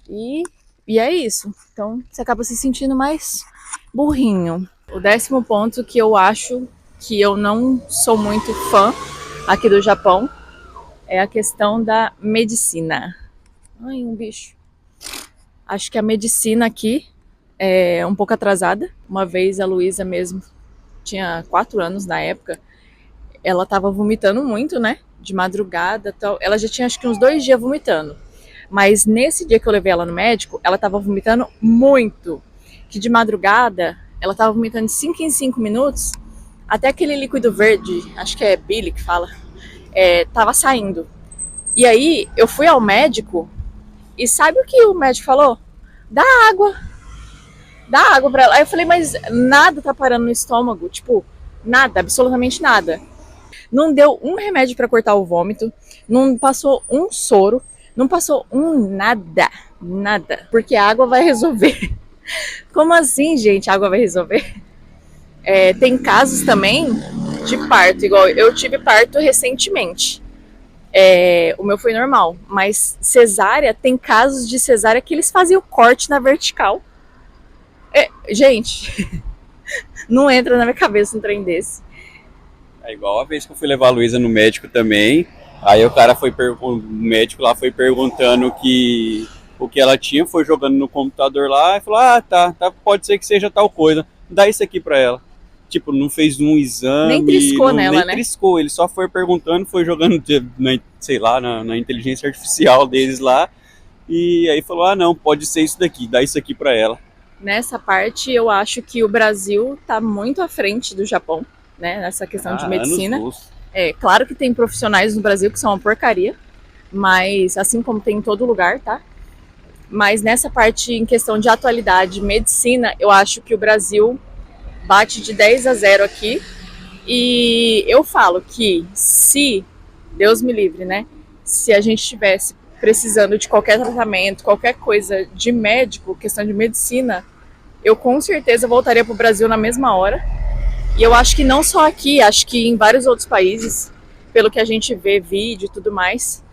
Speaker 1: e, e é isso. Então você acaba se sentindo mais burrinho. O 10º ponto que eu acho que eu não sou muito fã aqui do Japão é a questão da medicina. Ai, um bicho. Acho que a medicina aqui é um pouco atrasada. Uma vez a Luísa mesmo tinha 4 anos na época, ela tava vomitando muito, né? De madrugada, tal. Ela já tinha acho que uns 2 dias vomitando. Mas nesse dia que eu levei ela no médico, ela tava vomitando muito. Que de madrugada, ela tava vomitando de 5 em 5 minutos, até aquele líquido verde, acho que é bile que fala, tava saindo. E aí, eu fui ao médico, e sabe o que o médico falou? Dá água. Dá água pra ela. Aí eu falei, mas nada tá parando no estômago. Tipo, nada, absolutamente nada. Não deu um remédio para cortar o vômito, não passou um soro, não passou um nada, nada, porque a água vai resolver. Como assim, gente? A água vai resolver? Tem casos também de parto, igual eu tive parto recentemente. O meu foi normal, mas cesárea, tem casos de cesárea que eles faziam corte na vertical. Gente, não entra na minha cabeça um trem desse.
Speaker 2: É igual a vez que eu fui levar a Luísa no médico também. Aí o cara o médico lá foi perguntando que o que ela tinha, foi jogando no computador lá e falou: "Ah, tá, pode ser que seja tal coisa. Dá isso aqui pra ela." Tipo, não fez um
Speaker 1: Nem
Speaker 2: exame,
Speaker 1: triscou
Speaker 2: não, nem
Speaker 1: nela, né?
Speaker 2: triscou, ele só foi perguntando, foi jogando, sei lá, na inteligência artificial deles lá. E aí falou: "Ah, não, pode ser isso daqui, dá isso aqui pra ela."
Speaker 1: Nessa parte, eu acho que o Brasil está muito à frente do Japão, né? Nessa questão de
Speaker 2: Ah, anos
Speaker 1: medicina.
Speaker 2: luz.
Speaker 1: Claro que tem profissionais no Brasil que são uma porcaria, mas assim como tem em todo lugar, tá? Mas nessa parte, em questão de atualidade, medicina, eu acho que o Brasil bate de 10-0 aqui. E eu falo que se, Deus me livre, né? Se a gente estivesse precisando de qualquer tratamento, qualquer coisa de médico, questão de medicina, eu com certeza voltaria para o Brasil na mesma hora. E eu acho que não só aqui, acho que em vários outros países, pelo que a gente vê vídeo e tudo mais.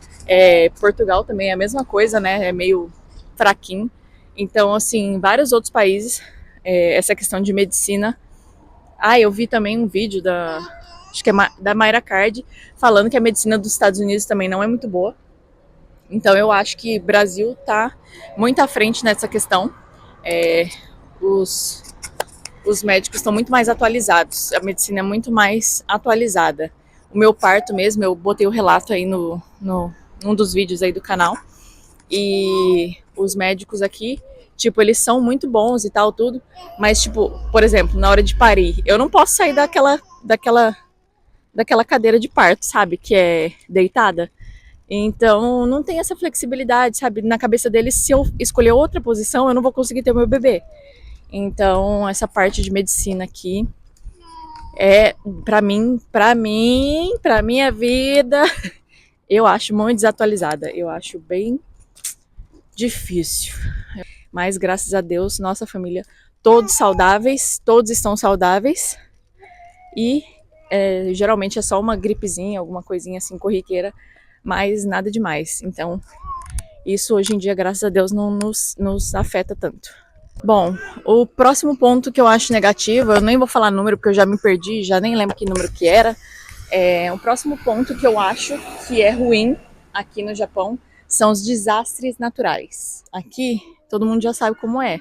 Speaker 1: Portugal também é a mesma coisa, né? É meio fraquinho. Então, assim, em vários outros países, essa questão de medicina. Eu vi também um vídeo acho que é da Mayra Card, falando que a medicina dos Estados Unidos também não é muito boa. Então, eu acho que o Brasil está muito à frente nessa questão. Os os médicos estão muito mais atualizados, a medicina é muito mais atualizada. O meu parto mesmo, eu botei o relato aí num dos vídeos aí do canal, e os médicos aqui, tipo, eles são muito bons e tal, tudo, mas, tipo, por exemplo, na hora de parir, eu não posso sair daquela cadeira de parto, sabe, que é deitada. Então, não tem essa flexibilidade, sabe, na cabeça deles, se eu escolher outra posição, eu não vou conseguir ter o meu bebê. Então, essa parte de medicina aqui é, pra minha vida, eu acho muito desatualizada. Eu acho bem difícil. Mas, graças a Deus, nossa família, todos saudáveis, todos estão saudáveis. E geralmente é só uma gripezinha, alguma coisinha assim corriqueira, mas nada demais. Então, isso hoje em dia, graças a Deus, não nos afeta tanto. Bom, o próximo ponto que eu acho negativo, eu nem vou falar número porque eu já me perdi, já nem lembro que número que era. O próximo ponto que eu acho que é ruim aqui no Japão são os desastres naturais. Aqui todo mundo já sabe como é.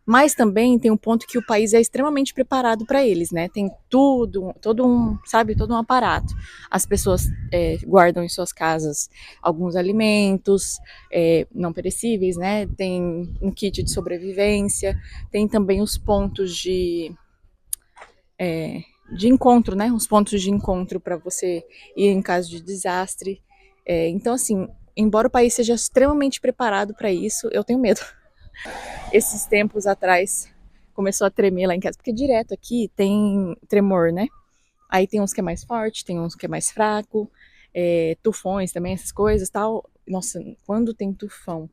Speaker 1: Mas também tem um ponto que o país é extremamente preparado para eles, né? Tem tudo, todo um aparato. As pessoas guardam em suas casas alguns alimentos não perecíveis, né? Tem um kit de sobrevivência, tem também os pontos de encontro, né? Os pontos de encontro para você ir em caso de desastre. Então, assim, embora o país seja extremamente preparado para isso, eu tenho medo. Esses tempos atrás começou a tremer lá em casa, porque direto aqui tem tremor, né? Aí tem uns que é mais forte, tem uns que é mais fraco, tufões também, essas coisas tal. Nossa, quando tem tufão,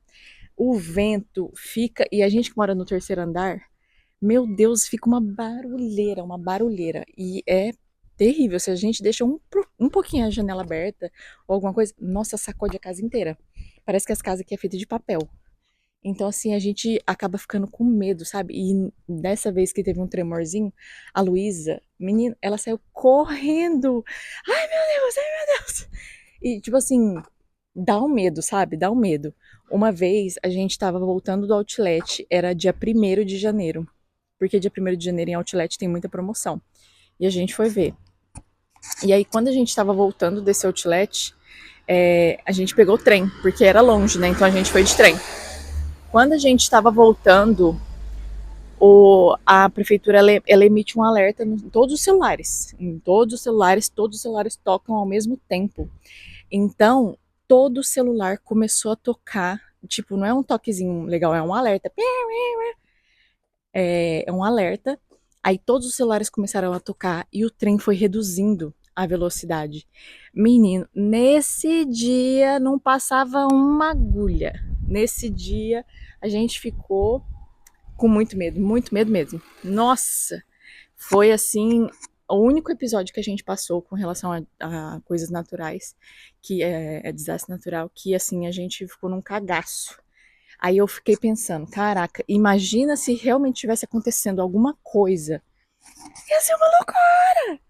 Speaker 1: o vento fica, e a gente que mora no terceiro andar, meu Deus, fica uma barulheira, uma barulheira. E terrível. Se a gente deixa um pouquinho a janela aberta ou alguma coisa, nossa, sacode a casa inteira. Parece que as casas aqui é feita de papel. Então, assim, a gente acaba ficando com medo, sabe? E dessa vez que teve um tremorzinho, a Luísa, menina, ela saiu correndo. Ai, meu Deus, ai, meu Deus. E, tipo assim, dá um medo, sabe? Dá um medo. Uma vez a gente tava voltando do outlet, era dia 1º de janeiro. Porque dia 1º de janeiro em outlet tem muita promoção. E a gente foi ver. E aí, quando a gente tava voltando desse outlet, a gente pegou o trem, porque era longe, né? Então a gente foi de trem. Quando a gente estava voltando, a prefeitura ela emite um alerta em todos os celulares. Em todos os celulares tocam ao mesmo tempo. Então, todo celular começou a tocar. Tipo, não é um toquezinho legal, é um alerta. É um alerta. Aí todos os celulares começaram a tocar e o trem foi reduzindo a velocidade. Menino, nesse dia não passava uma agulha. Nesse dia a gente ficou com muito medo mesmo. Nossa, foi assim o único episódio que a gente passou com relação a coisas naturais, que é desastre natural, que assim a gente ficou num cagaço. Aí eu fiquei pensando, caraca, imagina se realmente tivesse acontecendo alguma coisa. Ia ser uma loucura!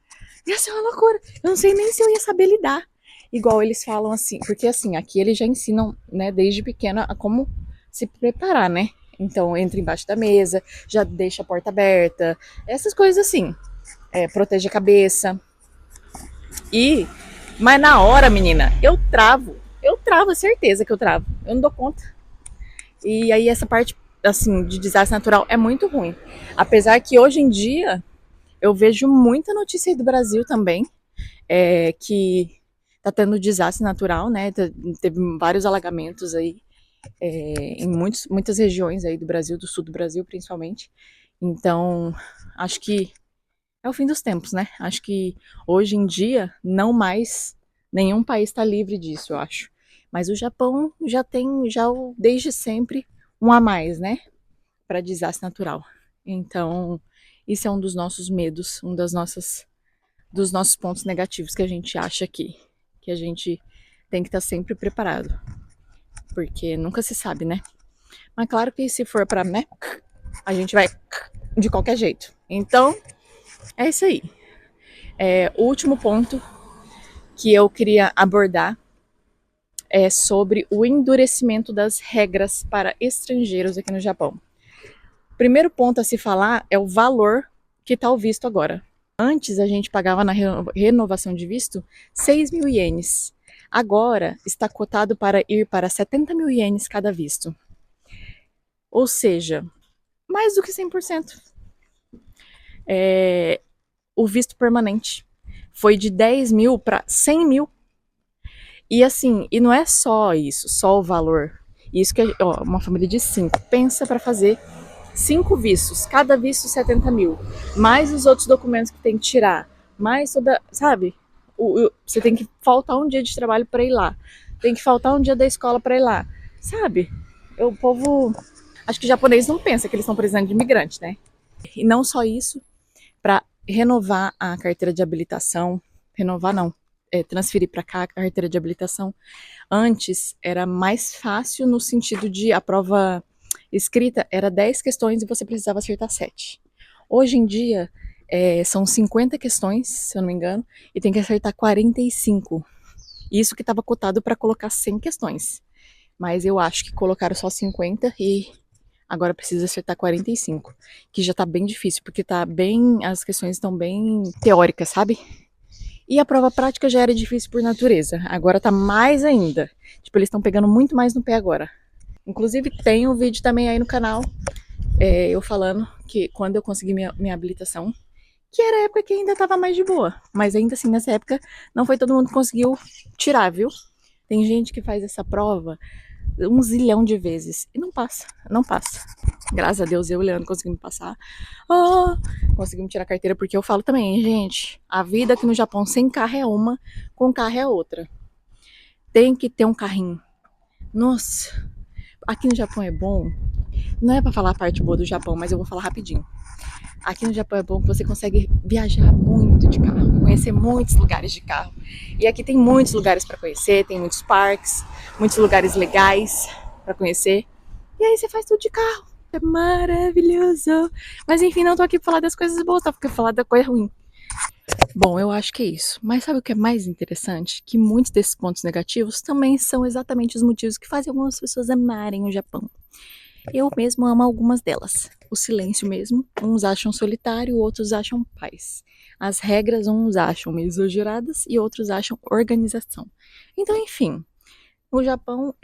Speaker 1: Ia ser uma loucura. Eu não sei nem se eu ia saber lidar. Igual eles falam assim, porque assim, aqui eles já ensinam, né, desde pequena a como se preparar, né? Então entra embaixo da mesa, já deixa a porta aberta, essas coisas assim. Protege a cabeça. E, mas na hora, menina, eu travo. Eu travo, certeza que eu travo. Eu não dou conta. E aí essa parte, assim, de desastre natural é muito ruim. Apesar que hoje em dia eu vejo muita notícia aí do Brasil também, que tá tendo desastre natural, né? Teve vários alagamentos aí em muitas regiões aí do Brasil, do sul do Brasil principalmente. Então, acho que é o fim dos tempos, né? Acho que hoje em dia não mais nenhum país está livre disso, eu acho. Mas o Japão já tem desde sempre um a mais, né? Para desastre natural. Então, isso é um dos nossos medos, dos nossos pontos negativos que a gente acha aqui, que a gente tem que estar sempre preparado, porque nunca se sabe, né? Mas claro que se for para, né, a gente vai de qualquer jeito. Então, é isso aí. O último ponto que eu queria abordar é sobre o endurecimento das regras para estrangeiros aqui no Japão. O primeiro ponto a se falar é o valor que está o visto agora. Antes a gente pagava na renovação de visto 6 mil ienes. Agora está cotado para ir para 70 mil ienes cada visto. Ou seja, mais do que 100%. O visto permanente foi de 10 mil para 100 mil. E assim, e não é só isso, só o valor. Isso que uma família de 5 pensa para fazer 5 vistos, cada visto 70 mil, mais os outros documentos que tem que tirar, mais toda, sabe? Você tem que faltar um dia de trabalho para ir lá, tem que faltar um dia da escola para ir lá, sabe? O povo, acho que o japonês não pensa que eles estão precisando de imigrante, né? E não só isso, para renovar a carteira de habilitação, renovar não, transferir para cá a carteira de habilitação. Antes era mais fácil no sentido de a prova escrita era 10 questões e você precisava acertar 7. Hoje em dia são 50 questões, se eu não me engano, e tem que acertar 45. Isso que estava cotado para colocar 100 questões. Mas eu acho que colocaram só 50 e agora precisa acertar 45, que já tá bem difícil, porque as questões estão bem teóricas, sabe? E a prova prática já era difícil por natureza, agora tá mais ainda. Tipo, eles estão pegando muito mais no pé agora. Inclusive tem um vídeo também aí no canal, eu falando que quando eu consegui minha habilitação, que era a época que ainda tava mais de boa, mas ainda assim nessa época não foi todo mundo que conseguiu tirar, viu? Tem gente que faz essa prova 1 zilhão de vezes e não passa, não passa. Graças a Deus eu e o Leandro conseguimos passar. Conseguimos tirar a carteira, porque eu falo também, gente, a vida aqui no Japão sem carro é uma, com carro é outra. Tem que ter um carrinho. Nossa, aqui no Japão é bom. Não é pra falar a parte boa do Japão, mas eu vou falar rapidinho. Aqui no Japão é bom que você consegue viajar muito de carro, conhecer muitos lugares de carro. E aqui tem muitos lugares para conhecer, tem muitos parques, muitos lugares legais para conhecer. E aí você faz tudo de carro. É maravilhoso. Mas enfim, não tô aqui pra falar das coisas boas, tá? Porque falar da coisa ruim. Bom, eu acho que é isso. Mas sabe o que é mais interessante? Que muitos desses pontos negativos também são exatamente os motivos que fazem algumas pessoas amarem o Japão. Eu mesmo amo algumas delas. O silêncio mesmo, uns acham solitário, outros acham paz. As regras uns acham meio exageradas e outros acham organização. Então, enfim, o Japão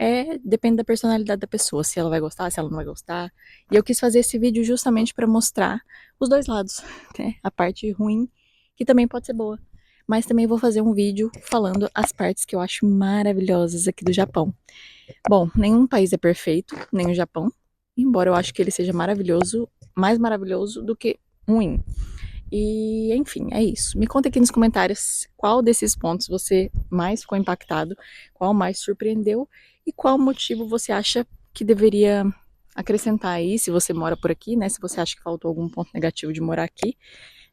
Speaker 1: depende da personalidade da pessoa, se ela vai gostar, se ela não vai gostar. E eu quis fazer esse vídeo justamente para mostrar os dois lados, né? A parte ruim, que também pode ser boa. Mas também vou fazer um vídeo falando as partes que eu acho maravilhosas aqui do Japão. Bom, nenhum país é perfeito, nem o Japão, embora eu acho que ele seja maravilhoso, mais maravilhoso do que ruim. E, enfim, é isso. Me conta aqui nos comentários qual desses pontos você mais ficou impactado, qual mais surpreendeu e qual motivo você acha que deveria acrescentar aí, se você mora por aqui, né? Se você acha que faltou algum ponto negativo de morar aqui.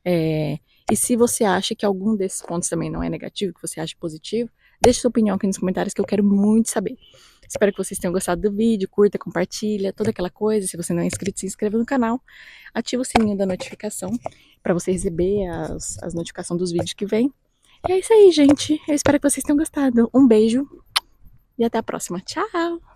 Speaker 1: E se você acha que algum desses pontos também não é negativo, que você acha positivo, deixe sua opinião aqui nos comentários que eu quero muito saber. Espero que vocês tenham gostado do vídeo, curta, compartilha, toda aquela coisa. Se você não é inscrito, se inscreva no canal, ativa o sininho da notificação para você receber as notificações dos vídeos que vem. E é isso aí, gente. Eu espero que vocês tenham gostado. Um beijo e até a próxima. Tchau!